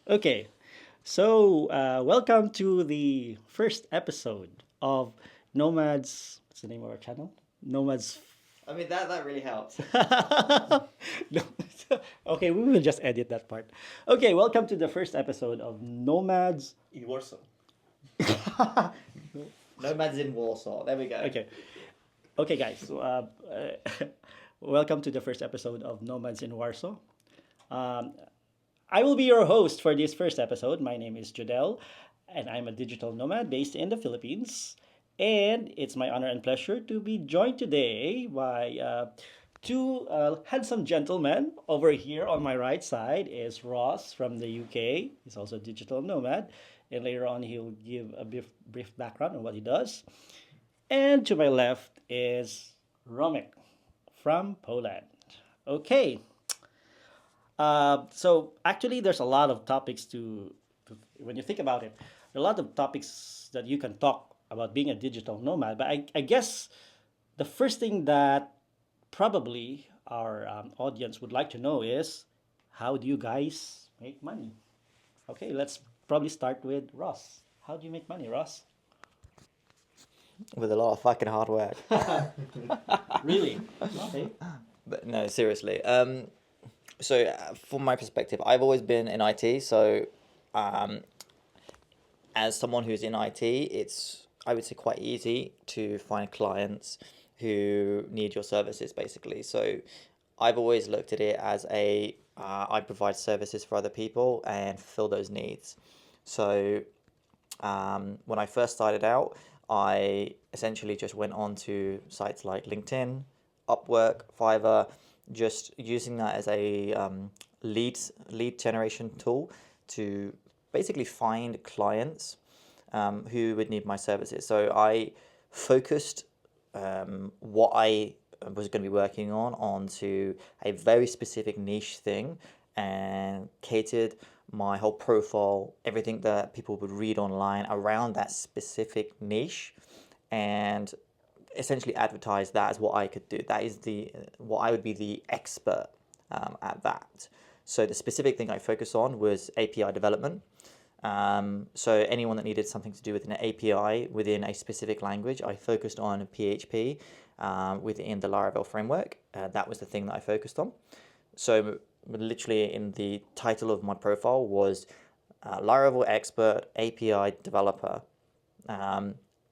Okay, so welcome to the first episode of Nomads. What's the name of our channel? Nomads. I mean that really helps. No. Okay, we will just edit that part. Okay, welcome to the first episode of Nomads. In Warsaw. Nomads in Warsaw. There we go. Okay, okay, guys. So, welcome to the first episode of Nomads in Warsaw. Um, I will be your host for this first episode. My name is Jodel, and I'm a digital nomad based in the Philippines. And it's my honor and pleasure to be joined today by two handsome gentlemen. Over here on my right side is Ross from the UK. He's also a digital nomad. And later on, he'll give a brief background on what he does. And to my left is Romek from Poland. Okay, so actually, there's a lot of topics when you think about it, there are a lot of topics that you can talk about being a digital nomad. But I guess the first thing that probably our audience would like to know is how do you guys make money? Okay, let's probably start with Ross. How do you make money, Ross? With a lot of fucking hard work. Really? Okay. But no, seriously. From my perspective, I've always been in IT. So, um, as someone who's in IT, it's I would say quite easy to find clients who need your services, basically. So, I've always looked at it as I provide services for other people and fulfill those needs. So, when I first started out, I essentially just went on to sites like LinkedIn, Upwork, Fiverr, just using that as a lead generation tool to basically find clients who would need my services. So I focused what I was going to be working on onto a very specific niche thing and catered my whole profile, everything that people would read online around that specific niche, and essentially advertise that as what I could do. That is the what I would be the expert at that. So the specific thing I focus on was API development. So anyone that needed something to do with an API within a specific language, I focused on PHP within the Laravel framework. That was the thing that I focused on. So literally in the title of my profile was Laravel expert API developer,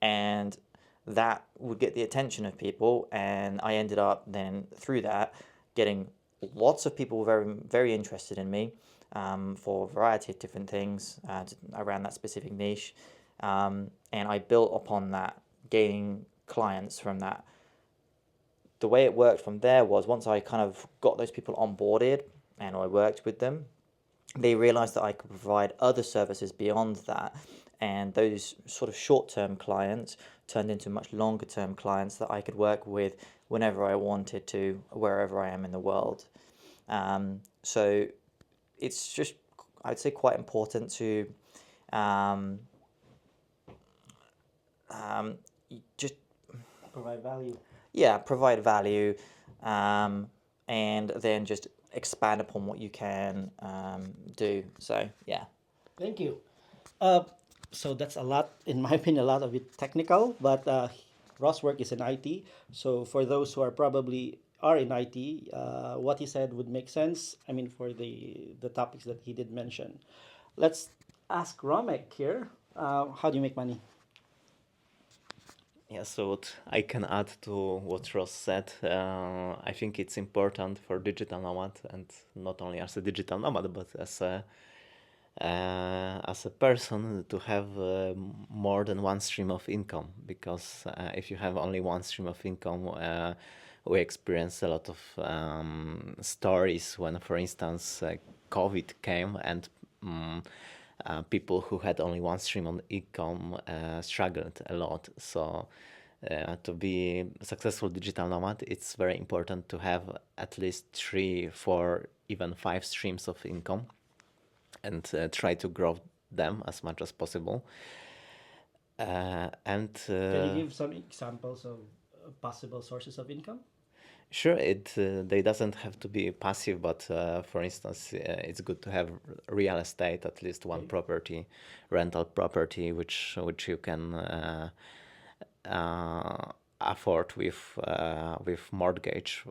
and that would get the attention of people, and I ended up then through that getting lots of people very interested in me for a variety of different things around that specific niche, and I built upon that, gaining clients from that. The way it worked from there was once I kind of got those people onboarded and I worked with them, they realized that I could provide other services beyond that. And those sort of short term clients turned into much longer term clients that I could work with whenever I wanted to, wherever I am in the world. So it's just, I'd say, quite important to um, just, Provide value. yeah, provide value, um, and then just expand upon what you can do. So, yeah. Thank you. Uh, so that's a lot, in my opinion, a lot of it technical, but Ross' work is in IT. So for those who are probably are in IT, what he said would make sense. I mean, for the topics that he did mention. Let's ask Romek here. How do you make money? Yeah, so what I can add to what Ross said, I think it's important for digital nomad, and not only as a digital nomad, but as a person to have more than one stream of income. Because if you have only one stream of income, we experience a lot of stories when, for instance, COVID came and people who had only one stream of income struggled a lot. So to be a successful digital nomad, it's very important to have at least three, four, even five streams of income, and try to grow them as much as possible. And Can you give some examples of possible sources of income? Sure, they doesn't have to be passive, but for instance, it's good to have real estate, at least one Okay. property, rental property, which you can uh, afford with mortgage,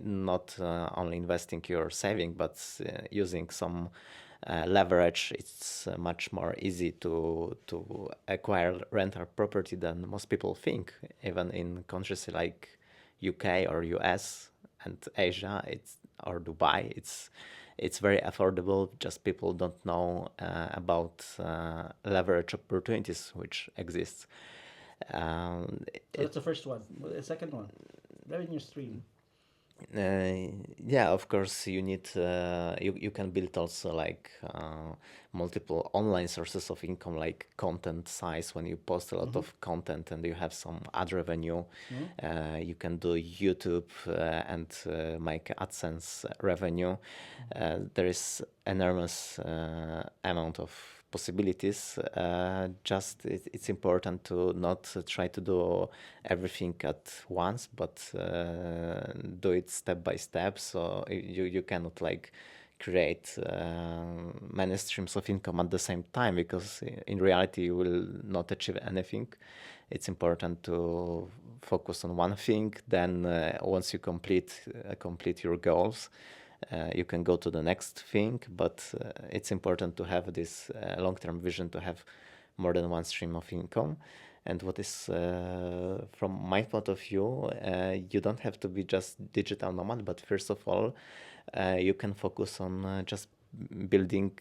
not only investing your saving, but using some leverage. It's much more easy to acquire rental property than most people think, even in countries like UK or US and Asia, it's or Dubai. It's very affordable. Just people don't know about leverage opportunities which exist. Um, So that's the first one. The second one, revenue stream. yeah, of course, you can build also like multiple online sources of income, like content size. When you post a lot Mm-hmm. of content and you have some ad revenue, Mm-hmm. you can do YouTube and make AdSense revenue. There is enormous amount of possibilities. Just it's important to not try to do everything at once, but do it step by step. So you cannot like create many streams of income at the same time, because in reality you will not achieve anything. It's important to focus on one thing. Then once you complete your goals, you can go to the next thing. But it's important to have this long-term vision, to have more than one stream of income. And what is, from my point of view, you don't have to be just digital nomad, but first of all, you can focus on building,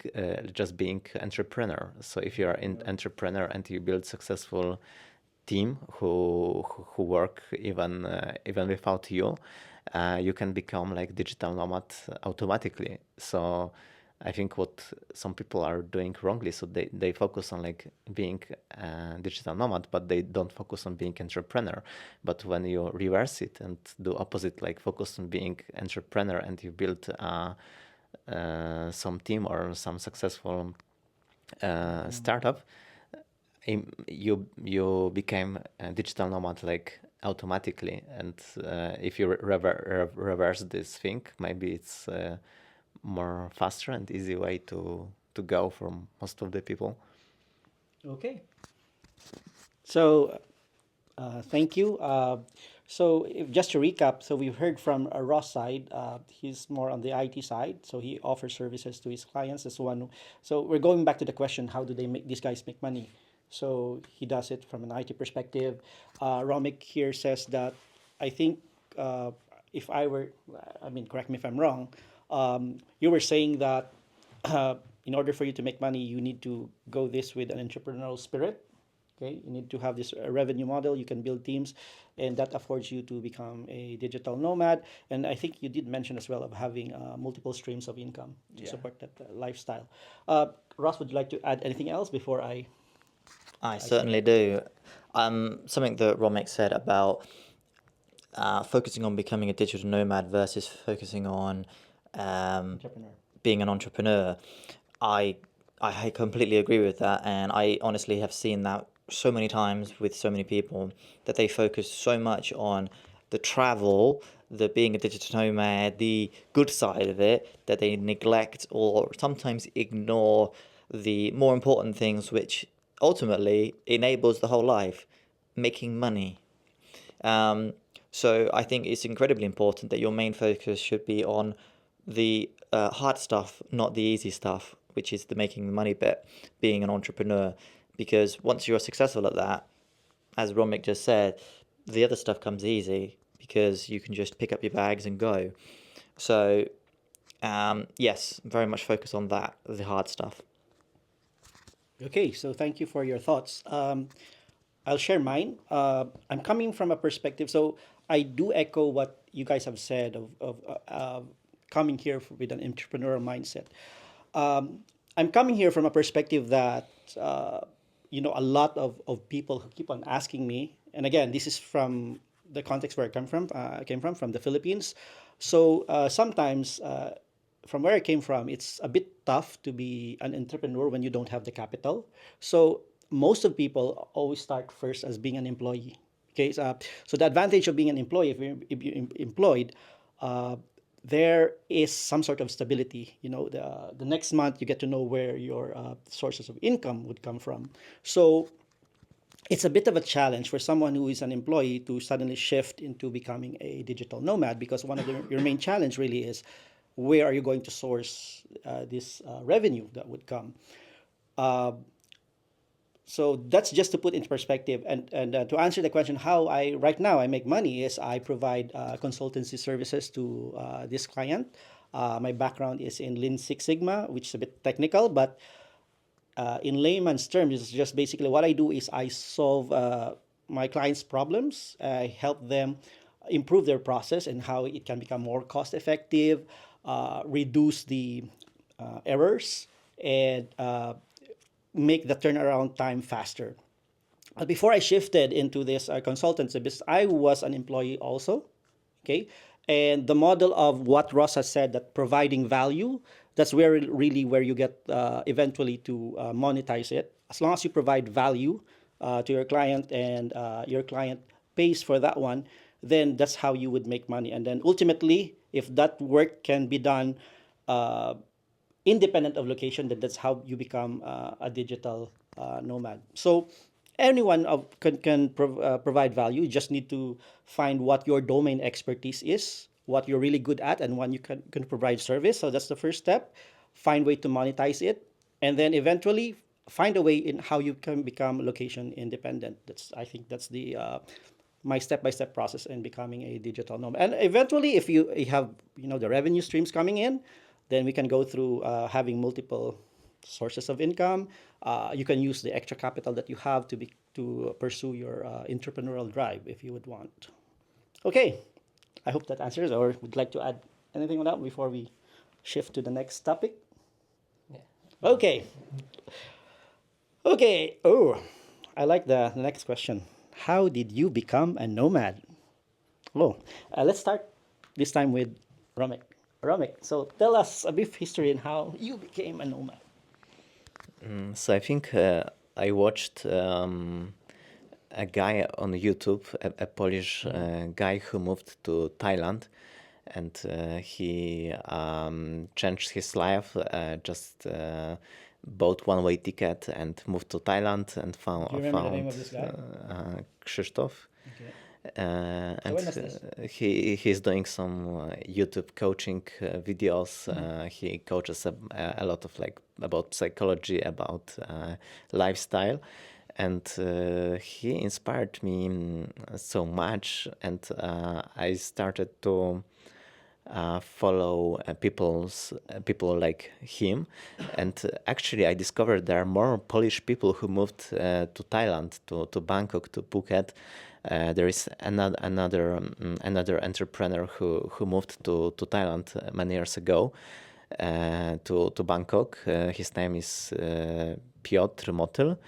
just being entrepreneur. So if you are an entrepreneur and you build successful team who work even without you, you can become like digital nomad automatically. So I think what some people are doing wrongly, so they focus on like being digital nomad, but they don't focus on being entrepreneur. But when you reverse it and do opposite, like focus on being entrepreneur, and you build some team or some successful startup, you became a digital nomad like automatically. And if you reverse this thing, maybe it's more faster and easy way to go for most of the people. Okay. So thank you. Just to recap, so we've heard from Ross side. He's more on the IT side, so he offers services to his clients. That's one. So we're going back to the question: how do they make these guys make money? So he does it from an IT perspective. Romik here says that I think if I were, I mean, correct me if I'm wrong. You were saying that in order for you to make money, you need to go this with an entrepreneurial spirit. Okay, you need to have this revenue model. You can build teams, and that affords you to become a digital nomad. And I think you did mention as well of having multiple streams of income to Yeah. support that lifestyle. Ross, would you like to add anything else before I I say certainly do. Something that Romek said about focusing on becoming a digital nomad versus focusing on um, entrepreneur? being an entrepreneur. I I completely agree with that, and I honestly have seen that so many times with so many people that they focus so much on the travel, the being a digital nomad, the good side of it, that they neglect or sometimes ignore the more important things, which ultimately enables the whole life, making money. Um, so I think it's incredibly important that your main focus should be on the hard stuff, not the easy stuff, which is the making the money bit, being an entrepreneur. Because once you're successful at that, as Romik just said, the other stuff comes easy because you can just pick up your bags and go. So, yes, very much focus on that, the hard stuff. Okay, so thank you for your thoughts. I'll share mine. I'm coming from a perspective, so I do echo what you guys have said of coming here with an entrepreneurial mindset. I'm coming here from a perspective that a lot of people who keep on asking me, and again, this is from the context where I came from the Philippines. So sometimes from where I came from, it's a bit tough to be an entrepreneur when you don't have the capital. So most of people always start first as being an employee. Okay, so the advantage of being an employee, if you're employed, there is some sort of stability. The next month you get to know where your sources of income would come from. So it's a bit of a challenge for someone who is an employee to suddenly shift into becoming a digital nomad, because one of your main challenge really is where are you going to source this revenue that would come. So that's just to put into perspective, and to answer the question how I right now I make money is I provide consultancy services to this client. My background is in Lean Six Sigma, which is a bit technical, but in layman's terms, it's just basically what I do is I solve my clients' problems. I help them improve their process and how it can become more cost effective, reduce the errors, and make the turnaround time faster. But before I shifted into this consultancy business, I was an employee also. Okay. And the model of what Ross has said, that providing value, that's where really where you get eventually to monetize it. As long as you provide value to your client, and your client pays for that one, then that's how you would make money. And then ultimately, if that work can be done independent of location, that that's how you become a digital nomad. So anyone can provide value. You just need to find what your domain expertise is, what you're really good at, and when you can provide service. So that's the first step. Find way to monetize it, and then eventually find a way in how you can become location independent. I think that's the my step-by-step process in becoming a digital nomad. And eventually, if you have the revenue streams coming in, then we can go through having multiple sources of income. You can use the extra capital that you have to pursue your entrepreneurial drive if you would want. Okay, I hope that answers. Or would like to add anything on that before we shift to the next topic? Yeah. Okay. Okay. Oh, I like the next question. How did you become a nomad? Oh, let's start this time with Romek. Romek, so tell us a brief history and how you became a nomad. So I think I watched a guy on YouTube, a Polish guy who moved to Thailand, and he changed his life. Just bought one-way ticket and moved to Thailand and found Do you remember the name of this guy? Krzysztof. Okay. And when was this? he's doing some YouTube coaching videos. He coaches a lot of about psychology, about lifestyle, and he inspired me so much, and I started to follow people like him, and actually I discovered there are more Polish people who moved to Thailand, to Bangkok, to Phuket. There is another entrepreneur who moved to Thailand many years ago, to Bangkok. His name is Piotr Motyl,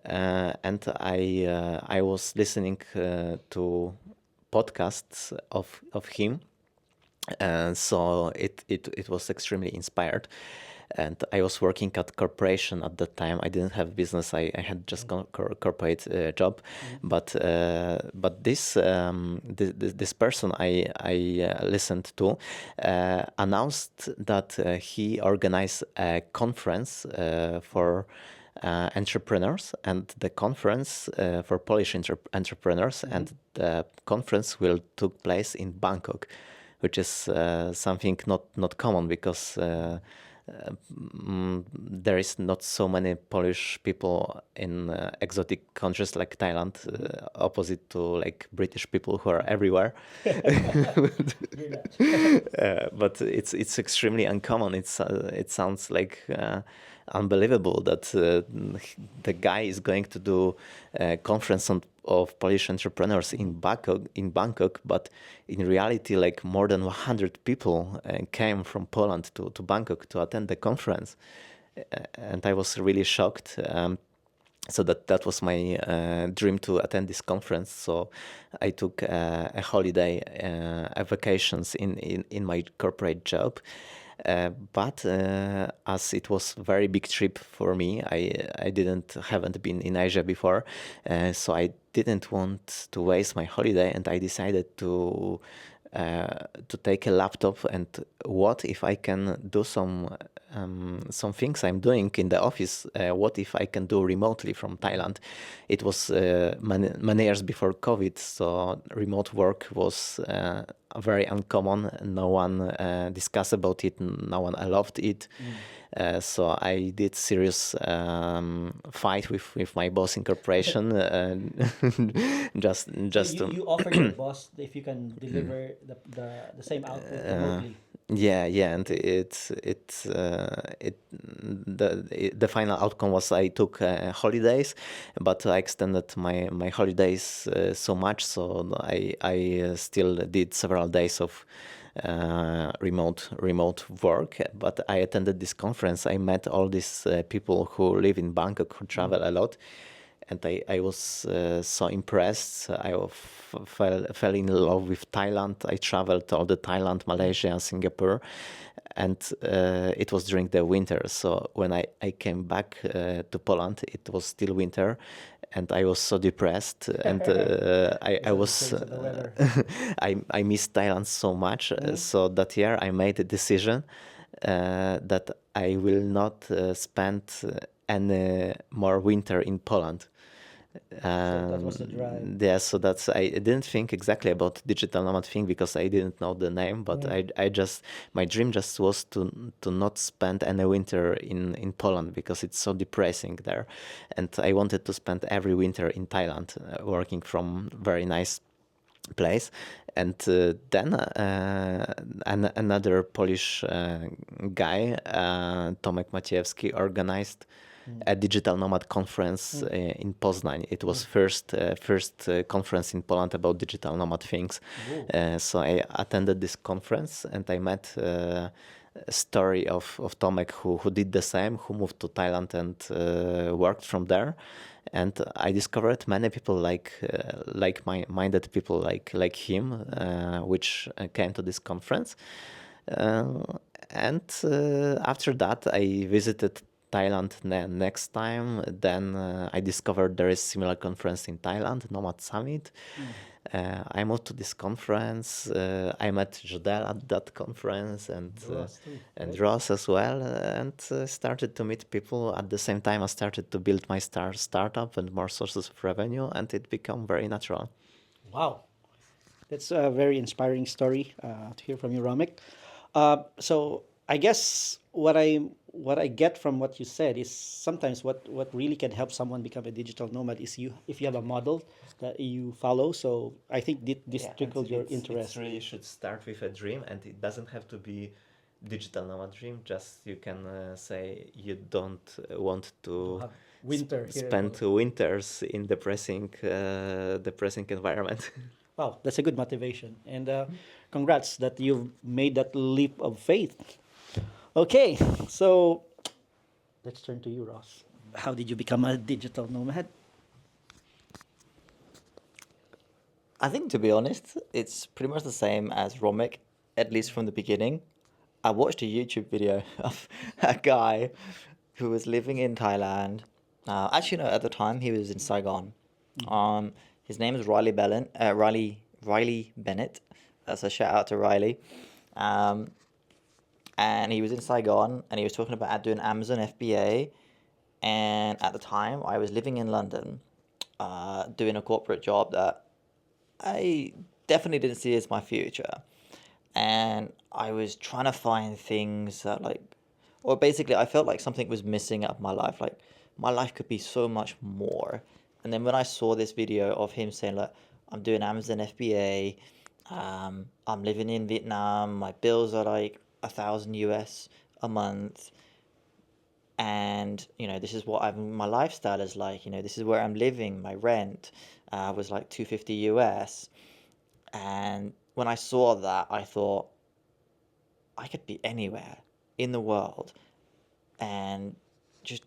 and I was listening to podcasts of him, and so it was extremely inspired. And I was working at corporation at that time. I didn't have business. I had just corporate job, but this person I listened to announced that he organized a conference for entrepreneurs, and the conference for Polish entrepreneurs, and the conference will took place in Bangkok, which is something not common, because there is not so many Polish people in exotic countries like Thailand, opposite to British people who are everywhere. But it's extremely uncommon. It sounds like unbelievable that the guy is going to do a conference of Polish entrepreneurs in Bangkok, but in reality, more than 100 people came from Poland to Bangkok to attend the conference, and I was really shocked. So that was my dream, to attend this conference. So I took a holiday, a vacations in my corporate job. But as it was a very big trip for me, I haven't been in Asia before, so I didn't want to waste my holiday, and I decided to to take a laptop and what if I can do some things I'm doing in the office. What if I can do remotely from Thailand? It was many years before COVID, so remote work was very uncommon. No one discussed about it. No one loved it. So I did serious fight with my boss in corporation. Just to You offer your boss if you can deliver the same output remotely. yeah, and the final outcome was I took holidays, but I extended my holidays so much, so I still did several days of remote work. But I attended this conference. I met all these people who live in Bangkok, who travel a lot, and I was so impressed. Fell in love with Thailand. I traveled all the Thailand, Malaysia, Singapore, and it was during the winter. So when I came back to Poland, it was still winter, and I was so depressed. And I was Because of the weather. I missed Thailand so much. So that year I made a decision that I will not spend any more winter in Poland. That was the drive. Yeah, so that's I didn't think exactly about digital nomad thing because I didn't know the name, but I just my dream just was to not spend any winter in Poland because it's so depressing there, and I wanted to spend every winter in Thailand, working from very nice place. And then another Polish guy, Tomek Maciejewski, organized a digital nomad conference in Poznań. It was first conference in Poland about digital nomad things. So I attended this conference and I met a story of Tomek who did the same, who moved to Thailand and worked from there. And I discovered many people like minded people like him, which came to this conference. And after that, I visited Thailand next time. Then I discovered there is similar conference in Thailand, Nomad Summit. I moved to this conference. I met Jodel at that conference Ross too, and right? Ross as well, and started to meet people. At the same time, I started to build my startup and more sources of revenue, and it became very natural. Wow. That's a very inspiring story to hear from you, Ramik. So I guess what I get from what you said is sometimes what really can help someone become a digital nomad is you if you have a model that you follow. So I think this trickled your interest. It really should start with a dream, and it doesn't have to be digital nomad dream. Just you can say you don't want to Have winter here in spend Poland. winters in depressing environment. Wow, that's a good motivation, and congrats that you've made that leap of faith. Okay, so let's turn to you, Ross. How did you become a digital nomad? I think, to be honest, it's pretty much the same as Romik, at least from the beginning. I watched a YouTube video of a guy who was living in Thailand. Actually, no, at the time he was in Saigon. His name is Riley Bennett. That's a shout out to Riley. And he was in Saigon and he was talking about doing Amazon FBA. And at the time, I was living in London, doing a corporate job that I definitely didn't see as my future. And I was trying to find things that or basically I felt like something was missing out of my life. Like my life could be so much more. And then when I saw this video of him saying like, I'm doing Amazon FBA, I'm living in Vietnam, my bills are like 1,000 US a month. And, this is what my lifestyle is like, this is where I'm living. My rent was like 250 US. And when I saw that, I thought I could be anywhere in the world and just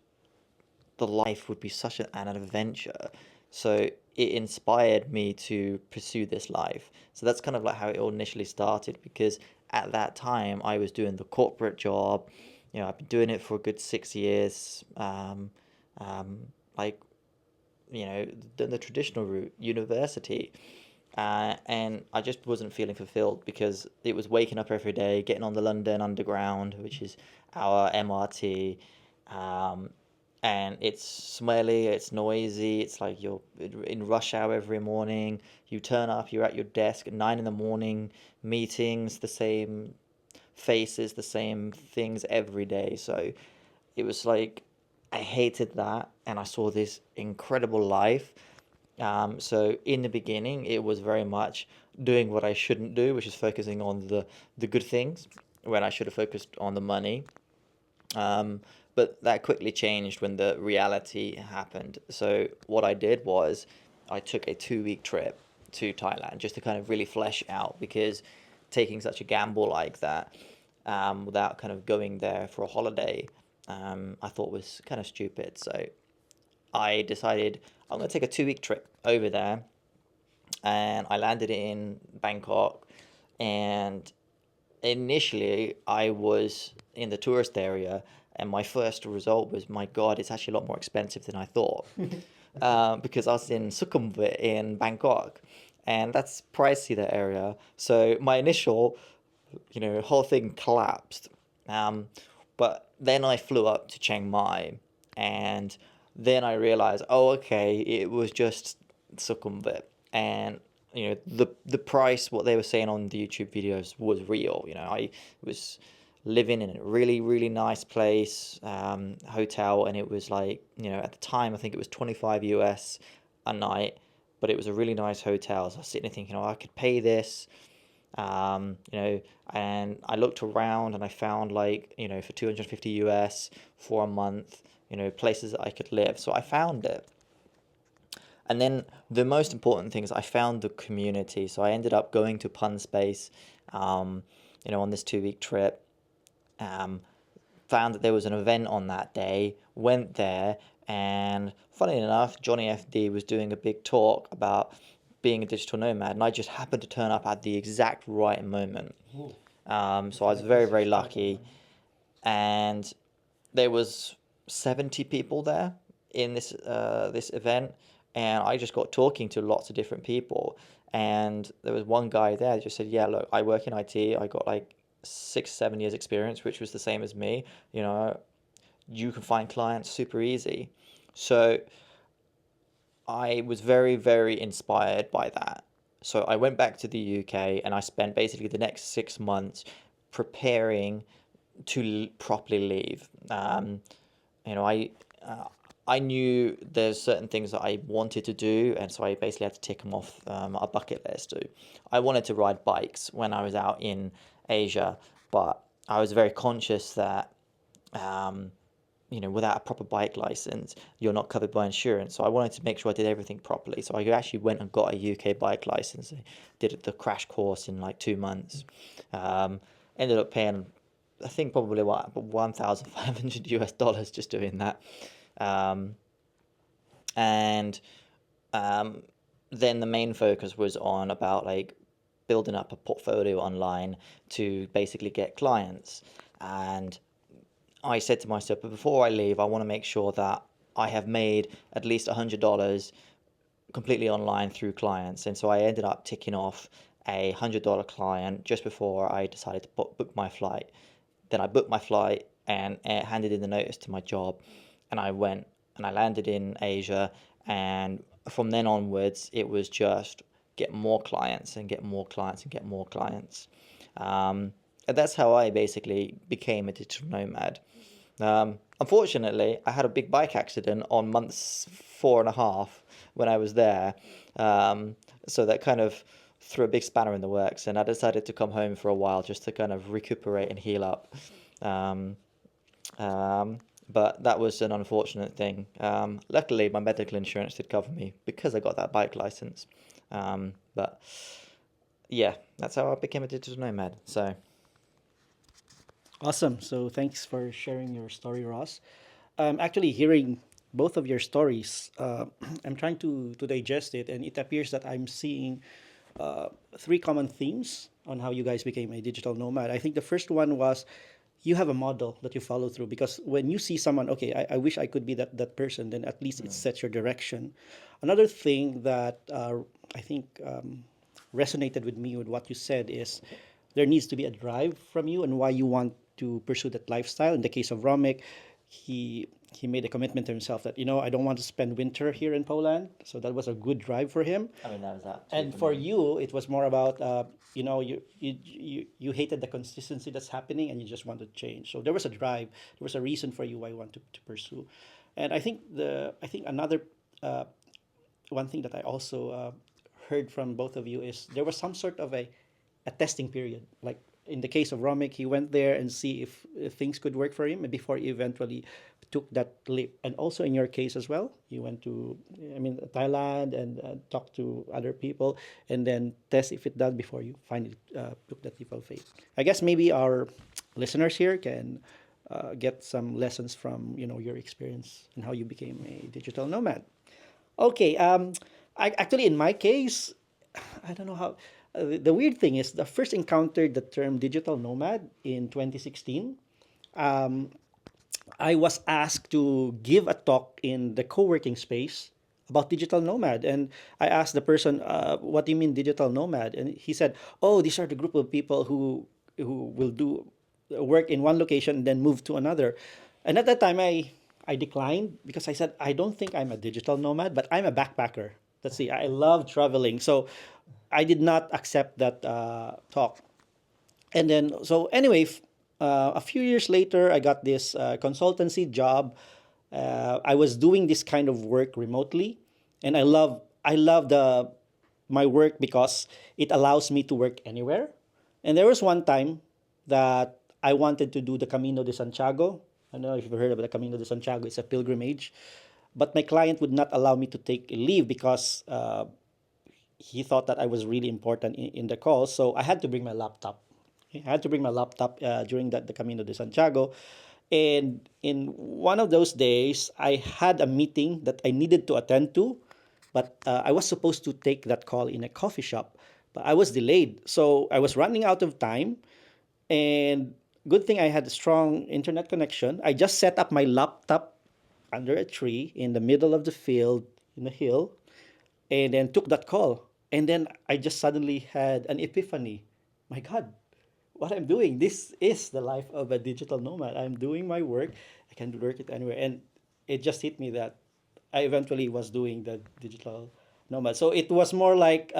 the life would be such an adventure. So it inspired me to pursue this life. So that's kind of like how it all initially started, because at that time I was doing the corporate job. I've been doing it for a good 6 years. Like, the traditional route, university. And I just wasn't feeling fulfilled because it was waking up every day, getting on the London Underground, which is our MRT, um, and it's smelly, it's noisy, it's like you're in rush hour every morning. You turn up, you're at your desk at 9 in the morning, meetings, the same faces, the same things every day. So it was like I hated that, and I saw this incredible life. So in the beginning, it was very much doing what I shouldn't do, which is focusing on the good things when I should have focused on the money. Um, but that quickly changed when the reality happened. So what I did was I took a 2 week trip to Thailand just to kind of really flesh out, because taking such a gamble like that, without kind of going there for a holiday, I thought was kind of stupid. So I decided I'm going to take a 2 week trip over there, and I landed in Bangkok. And initially, I was in the tourist area, and my first result was, my God, it's actually a lot more expensive than I thought. Because I was in Sukhumvit in Bangkok, and that's pricey, that area. So my initial, whole thing collapsed. Um, but then I flew up to Chiang Mai, and then I realized, oh, okay, it was just Sukhumvit, and the price, what they were saying on the YouTube videos, was real. I was living in a really, really nice place, hotel, and it was like, at the time I think it was 25 US a night, but it was a really nice hotel. So I was sitting there thinking, oh, I could pay this. And I looked around and I found, like, for 250 US for a month, places that I could live. So I found it. And then the most important thing is I found the community. So I ended up going to Pun Space, on this 2 week trip. Um, Found that there was an event on that day, went there, and funny enough, Johnny FD was doing a big talk about being a digital nomad, and I just happened to turn up at the exact right moment. So I was very, very lucky, and there was 70 people there in this event, and I just got talking to lots of different people. And there was one guy there that just said, "Yeah, look, I work in IT. I got like 6, 7 years experience, which was the same as me. You can find clients super easy." So I was very, very inspired by that. So I went back to the UK, and I spent basically the next 6 months preparing to properly leave. You know, I uh, I knew there's certain things that I wanted to do, and so I basically had to tick them off a bucket list. I wanted to ride bikes when I was out in Asia, but I was very conscious that um, without a proper bike license, you're not covered by insurance. So I wanted to make sure I did everything properly. So I actually went and got a UK bike license. I did the crash course in like 2 months. Um, Ended up paying, I think, probably what, 1,500 US dollars just doing that. Um, and um, then the main focus was on about like building up a portfolio online to basically get clients. And I said to myself, but before I leave, I want to make sure that I have made at least $100 completely online through clients. And so I ended up ticking off a $100 client just before I decided to book my flight. Then I booked my flight and handed in the notice to my job, and I went and I landed in Asia. And from then onwards, it was just get more clients and get more clients and get more clients. And that's how I basically became a digital nomad. Unfortunately, I had a big bike accident on months 4.5 when I was there. So that kind of threw a big spanner in the works, and I decided to come home for a while just to kind of recuperate and heal up. Um, but that was an unfortunate thing. Luckily, my medical insurance did cover me because I got that bike license. But yeah, that's how I became a digital nomad. So Awesome. So thanks for sharing your story, Ross. Actually, hearing both of your stories, I'm trying to digest it, and it appears that I'm seeing three common themes on how you guys became a digital nomad. I think the first one was you have a model that you follow through, because when you see someone, okay, I wish I could be that person, then at least it sets your direction. Another thing that I think resonated with me with what you said is there needs to be a drive from you and why you want to pursue that lifestyle. In the case of Romek, he made a commitment to himself that I don't want to spend winter here in Poland. So that was a good drive for him. I mean, that was that. And for you, it was more about you hated the consistency that's happening and you just want to change. So there was a drive, there was a reason for you why you want to pursue. And I think another one thing that I also heard from both of you is there was some sort of a testing period. Like in the case of Romik, he went there and see if things could work for him before he eventually took that leap. And also in your case as well, you went to, I mean, Thailand and talked to other people and then test if it does before you finally took that leap of faith. I guess maybe our listeners here can get some lessons from your experience and how you became a digital nomad. Okay. Actually, in my case, I don't know how. The weird thing is, the first encountered the term digital nomad in 2016. Um, I was asked to give a talk in the co-working space about digital nomad, and I asked the person, "What do you mean digital nomad?" And he said, "Oh, these are the group of people who will do work in one location and then move to another." And at that time, I declined because I said I don't think I'm a digital nomad, but I'm a backpacker. Let's see, I love traveling, so I did not accept that talk. And then, so anyway, a few years later, I got this consultancy job. I was doing this kind of work remotely, and I love the my work because it allows me to work anywhere. And there was one time that I wanted to do the Camino de Santiago. I don't know if you've heard about the Camino de Santiago. It's a pilgrimage, but my client would not allow me to take leave because he thought that I was really important in the call. So I had to bring my laptop. Okay, I had to bring my laptop during the Camino de Santiago. And in one of those days, I had a meeting that I needed to attend to, but I was supposed to take that call in a coffee shop, but I was delayed. So I was running out of time. And good thing I had a strong internet connection. I just set up my laptop under a tree in the middle of the field in a hill and then took that call. And then I just suddenly had an epiphany. My God, what I'm doing, this is the life of a digital nomad. I'm doing my work. I can work it anywhere. And it just hit me that I eventually was doing the digital nomad. So it was more like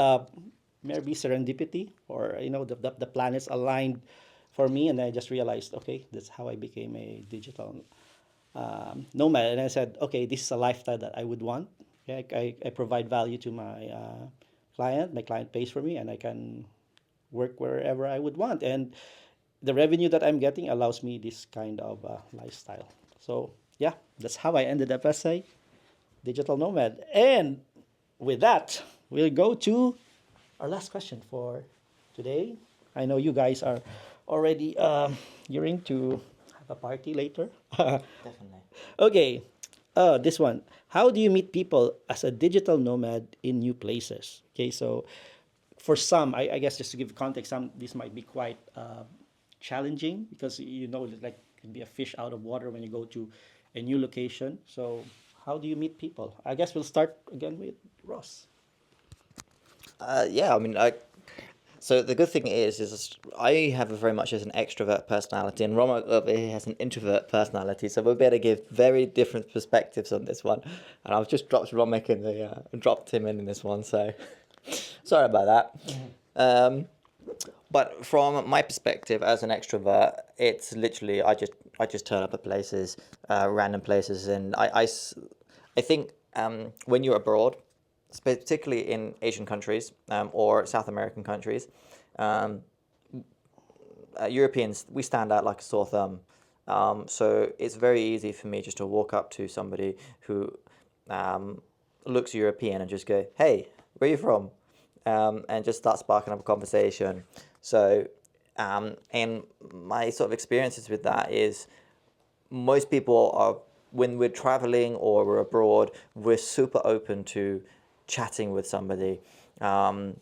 maybe serendipity or, the planets aligned for me. And I just realized, okay, that's how I became a digital nomad. And I said, okay, this is a lifestyle that I would want. Yeah, I provide value to my client. My client pays for me, and I can work wherever I would want. And the revenue that I'm getting allows me this kind of lifestyle. So yeah, that's how I ended up as a digital nomad. And with that, we'll go to our last question for today. I know you guys are already gearing to have a party later. Definitely. Okay, this one. How do you meet people as a digital nomad in new places? Okay, so for some, I guess just to give context, some this might be quite challenging because like it can be a fish out of water when you go to a new location. So how do you meet people? I guess we'll start again with Ross. Yeah, I mean, so the good thing is I have a very much as an extrovert personality, and Romo over here has an introvert personality. So we'll be able to give very different perspectives on this one. And I've just dropped Romic in dropped him in this one. So sorry about that. But from my perspective as an extrovert, it's literally I just turn up at places, random places, and I think when you're abroad, particularly in Asian countries or South American countries, Europeans, we stand out like a sore thumb. So it's very easy for me just to walk up to somebody who looks European and just go, "Hey, where are you from?" And just start sparking up a conversation. So, and my sort of experiences with that is most people are, when we're traveling or we're abroad, we're super open to chatting with somebody,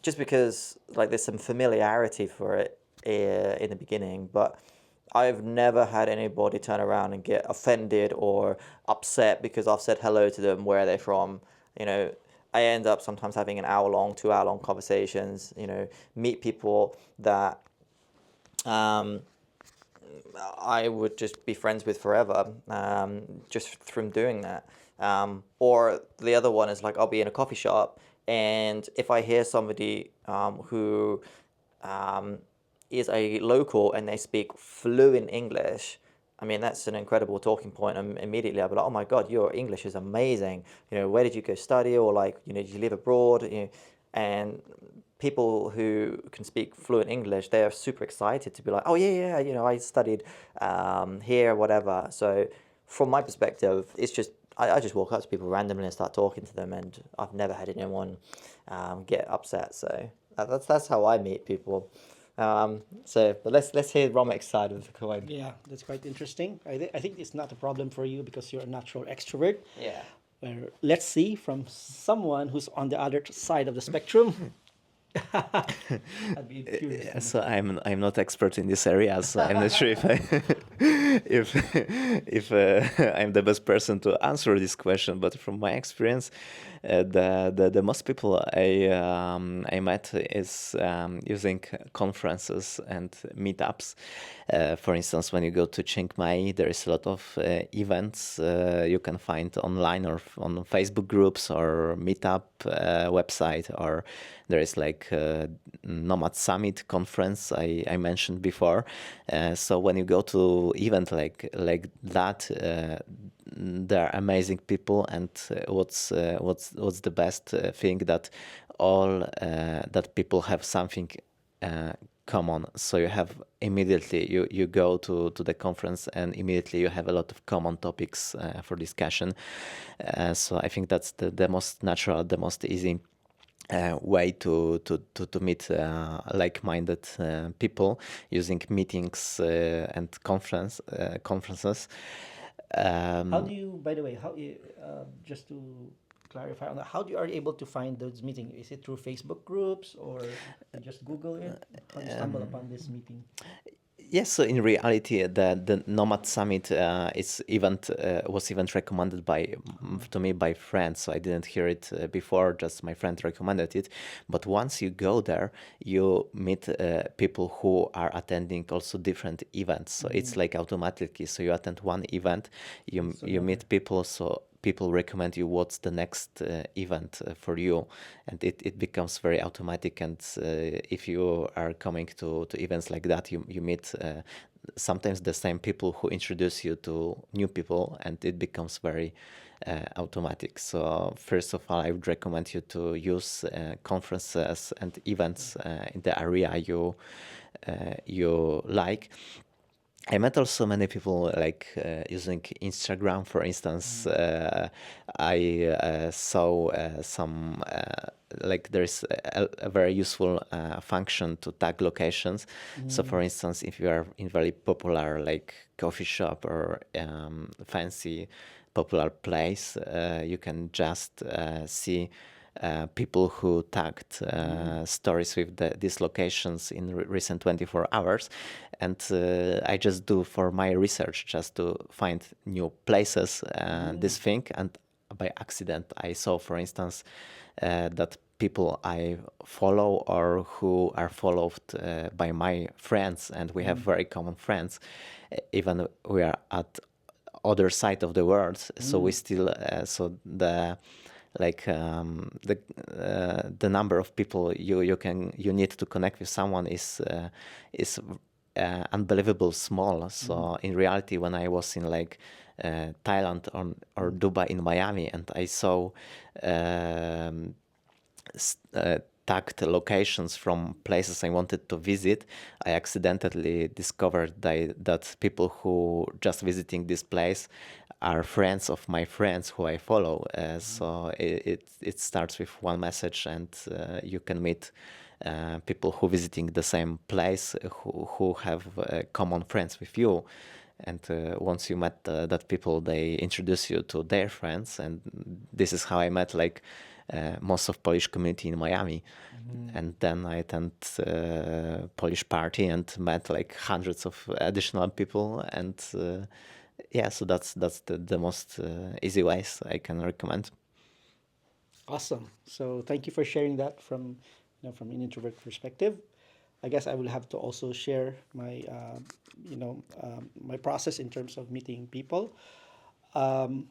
just because like there's some familiarity for it in the beginning. But I've never had anybody turn around and get offended or upset because I've said hello to them, where are they from, you know. I end up sometimes having an hour long, 2 hour long conversations. Meet people that um, I would just be friends with forever, just from doing that. Or the other one is like I'll be in a coffee shop, and if I hear somebody who um, is a local and they speak fluent English, I mean, that's an incredible talking point. And immediately I'll be like, oh my God, your English is amazing. Where did you go study? Or like, did you live abroad? And people who can speak fluent English, they're super excited to be like, oh yeah, I studied here, whatever. So from my perspective, it's just, I just walk up to people randomly and start talking to them, and I've never had anyone get upset. So that's how I meet people. But let's hear Romek's side of the coin. Yeah, that's quite interesting. I think it's not a problem for you because you're a natural extrovert. Yeah. Where let's see from someone who's on the other side of the spectrum. I'd be curious. Yeah, so I'm not expert in this area, so I'm not sure if if I'm the best person to answer this question. But from my experience, the most people I met is using conferences and meetups. For instance, when you go to Chiang Mai, there is a lot of events you can find online or on Facebook groups or meetup website, or there is like Nomad Summit conference I mentioned before. So when you go to event like that, there are amazing people, and what's the best thing that all that people have something common. So you have immediately you go to the conference, and immediately you have a lot of common topics for discussion. So I think that's the most natural, the most easy way to meet like-minded people using meetings and conferences. How do you, by the way, just to clarify on that, how are you able to find those meetings? Is it through Facebook groups or you just Google it? How do you stumble upon this meeting? Yes, so in reality, the Nomad Summit was event recommended to me by friends. So I didn't hear it before; just my friend recommended it. But once you go there, you meet people who are attending also different events. So it's like automatically. So you attend one event, you meet people. So people recommend you what's the next event for you, and it becomes very automatic. And if you are coming to events like that, you meet sometimes the same people who introduce you to new people, and it becomes very automatic. So first of all, I would recommend you to use conferences and events in the area you like. I met also many people like using Instagram, for instance. I saw some like there's a very useful function to tag locations. So, for instance, if you are in very popular like coffee shop or fancy popular place, you can just see people who tagged stories with these locations in recent 24 hours. And I just do for my research just to find new places this thing. And by accident, I saw, for instance, that people I follow or who are followed by my friends, and we have very common friends, even we are at other side of the world. So we still so the number of people you need to connect with someone is unbelievable small. So in reality, when I was in like Thailand or Dubai in Miami, and I saw tagged locations from places I wanted to visit, I accidentally discovered that people who just visiting this place are friends of my friends who I follow. So it starts with one message, and you can meet people who visiting the same place who have common friends with you. And once you met that people, they introduce you to their friends, and this is how I met like most of Polish community in Miami. And then I attend Polish party and met like hundreds of additional people. And yeah, so that's the most easy ways I can recommend. Awesome. So thank you for sharing that from, from an introvert perspective. I guess I will have to also share my, my process in terms of meeting people. Um,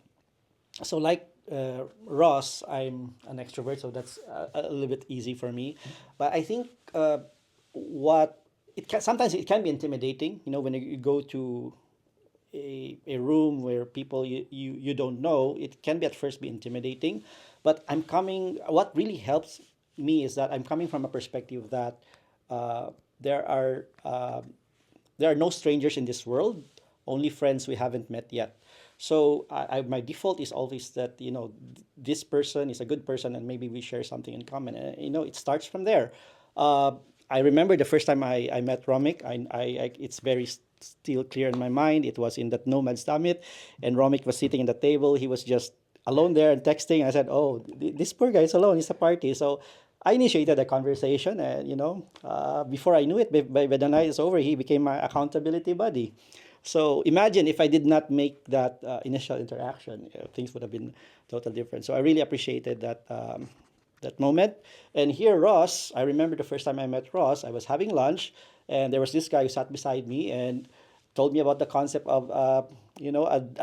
so like Ross, I'm an extrovert, so that's a little bit easy for me. But I think what sometimes it can be intimidating, when you go to a room where people you don't know, it can be at first be intimidating. But what really helps me is that I'm coming from a perspective that uh, there are there are no strangers in this world, only friends we haven't met yet. So my default is always that this person is a good person and maybe we share something in common. And, it starts from there. Uh, I remember the first time I met Romik. It's very still clear in my mind. It was in that Nomad Summit, and Romik was sitting at the table. He was just alone there and texting. I said, "Oh, this poor guy is alone. It's a party." So I initiated a conversation, and before I knew it, by the night is over, he became my accountability buddy. So imagine if I did not make that initial interaction, things would have been totally different. So I really appreciated that moment. And here, Ross, I remember the first time I met Ross, I was having lunch, and there was this guy who sat beside me and told me about the concept of a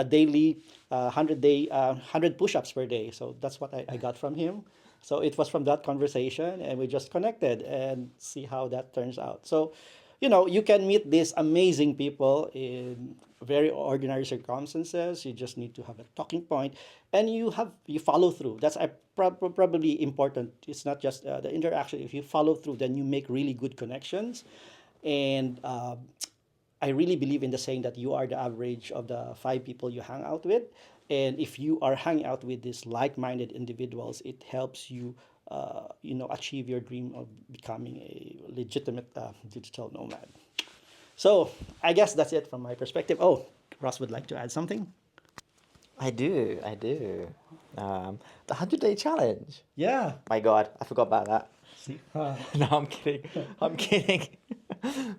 daily 100 push-ups per day. So that's what I got from him. So it was from that conversation, and we just connected and see how that turns out. So, you can meet these amazing people in very ordinary circumstances. You just need to have a talking point, and you follow through. That's probably important. It's not just the interaction. If you follow through, then you make really good connections. And I really believe in the saying that you are the average of the five people you hang out with. And if you are hanging out with these like-minded individuals, it helps you, achieve your dream of becoming a legitimate digital nomad. So I guess that's it from my perspective. Oh, Ross would like to add something? I do, I do. The 100-day challenge. Yeah. My God, I forgot about that. See? No, I'm kidding. I'm kidding.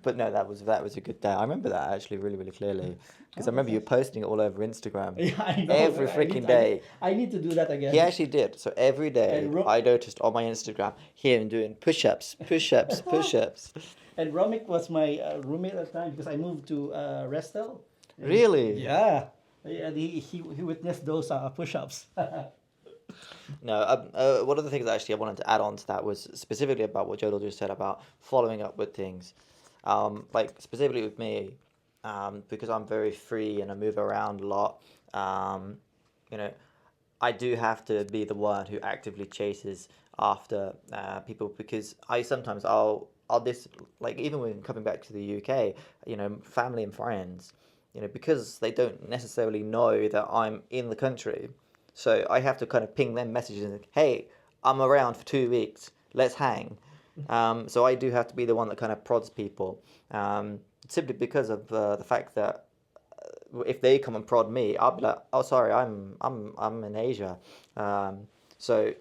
But no, that was a good day. I remember that actually really, really clearly because I remember you posting it all over Instagram Yeah, I know. every freaking day. I need to do that again. He actually did. So every day And I noticed on my Instagram him doing push-ups, push-ups, push-ups. And Romik was my roommate at the time because I moved to Restel. Really? Yeah. And he witnessed those push-ups. No, one of the things actually I wanted to add on to that was specifically about what Jodel just said about following up with things. Like specifically with me, because I'm very free and I move around a lot, you know, I do have to be the one who actively chases after people because I'll this like even when coming back to the UK, family and friends, because they don't necessarily know that I'm in the country, so I have to kind of ping them messages and hey, I'm around for 2 weeks, let's hang. So I do have to be the one that kind of prods people, simply because of the fact that if they come and prod me, I'll be like, oh sorry, I'm in Asia. So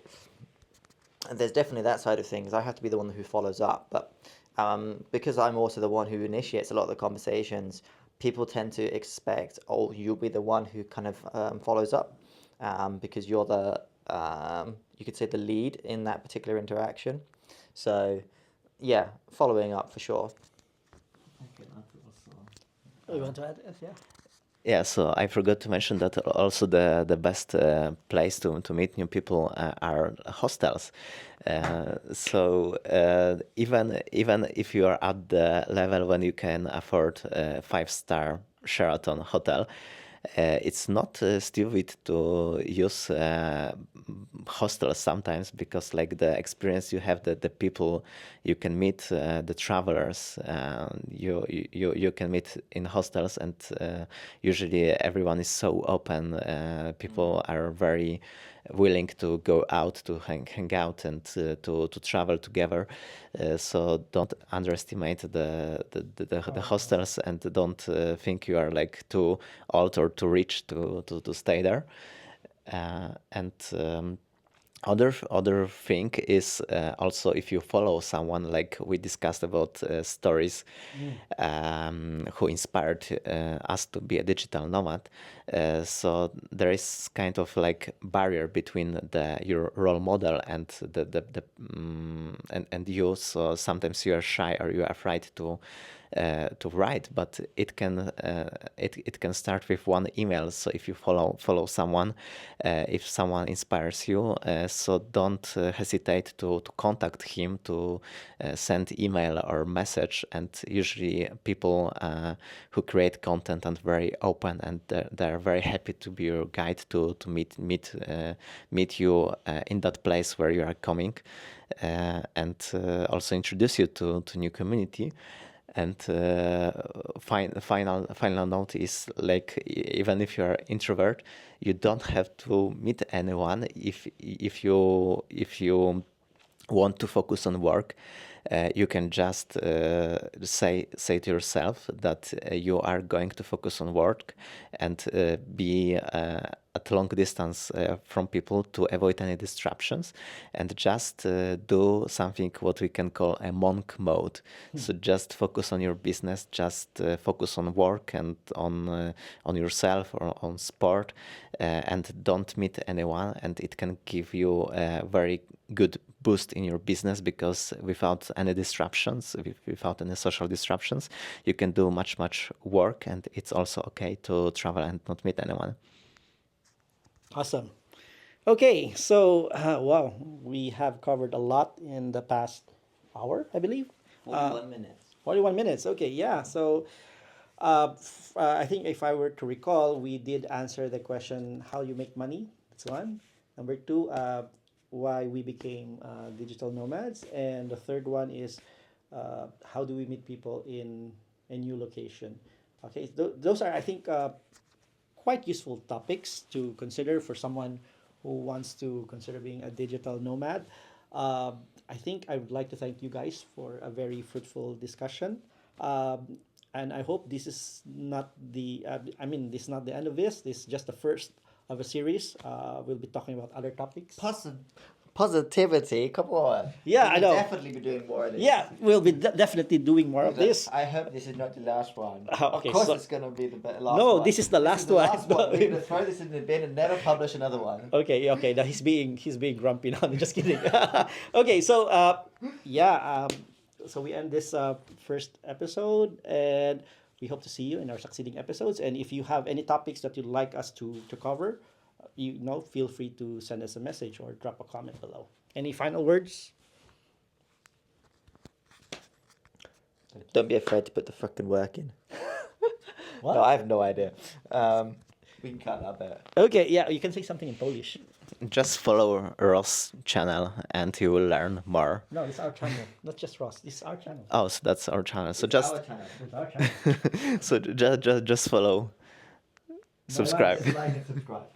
there's definitely that side of things. I have to be the one who follows up, but because I'm also the one who initiates a lot of the conversations, people tend to expect, oh, you'll be the one who kind of follows up, because you're the you could say the lead in that particular interaction. So yeah, following up for sure. Oh, you want to add? Yeah. Yeah, so I forgot to mention that also the best place to meet new people are hostels. Even if you are at the level when you can afford a 5-star Sheraton hotel, it's not stupid to use hostels sometimes because like the experience you have, the people you can meet, the travelers you can meet in hostels, and usually everyone is so open. People are very willing to go out to hang out and to travel together. So don't underestimate the hostels, and don't think you are like too old or too rich to stay there. And Other thing is also if you follow someone like we discussed about stories who inspired us to be a digital nomad. So there is kind of like barrier between your role model and and you. So sometimes you are shy or you are afraid to write, but it can start with one email. So if you follow someone, if someone inspires you, so don't hesitate to contact him, to send email or message. And usually people who create content are very open, and they're very happy to be your guide, to meet you in that place where you are coming, and also introduce you to new community. And final note is like even if you're introvert, you don't have to meet anyone if you want to focus on work. You can just say to yourself that you are going to focus on work and be at long distance from people to avoid any disruptions, and just do something what we can call a monk mode. So just focus on your business, just focus on work and on yourself or on sport, and don't meet anyone, and it can give you a very good boost in your business, because without any disruptions, without any social disruptions, you can do much work, and it's also okay to travel and not meet anyone. Awesome. Okay, so wow, we have covered a lot in the past hour, I believe. 41 minutes. 41 minutes. Okay, yeah. So I think if I were to recall, we did answer the question how you make money. That's one. Number two, why we became digital nomads. And the third one is how do we meet people in a new location. Okay, those are, I think, quite useful topics to consider for someone who wants to consider being a digital nomad. I think I would like to thank you guys for a very fruitful discussion. And I hope this is not this is not the end of this. This is just the first of a series. We'll be talking about other topics. Positivity, come on. Yeah, I know. Definitely be doing more of this. Yeah, we'll be definitely doing more of this. I hope this is not the last one. Okay, of course, so- it's gonna be the last No, one. this is the last one. Last one. We're gonna throw this in the bin and never publish another one. Okay, okay. Now he's being grumpy now. Just kidding. Okay, so so we end this first episode, and we hope to see you in our succeeding episodes. And if you have any topics that you'd like us to cover, feel free to send us a message or drop a comment below. Any final words? Don't be afraid to put the fucking work in. What? No, I have no idea. We can cut that bit. Okay, yeah, you can say something in Polish. Just follow Ross channel and you will learn more. No, it's our channel, not just Ross. This is our channel. Oh, so that's our channel. So Our just channel. It's our channel. so just follow, subscribe. Like and subscribe.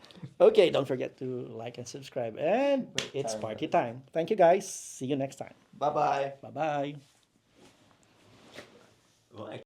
Okay, don't forget to like and subscribe. And it's party time. Thank you guys. See you next time. Bye bye. Bye bye. Well,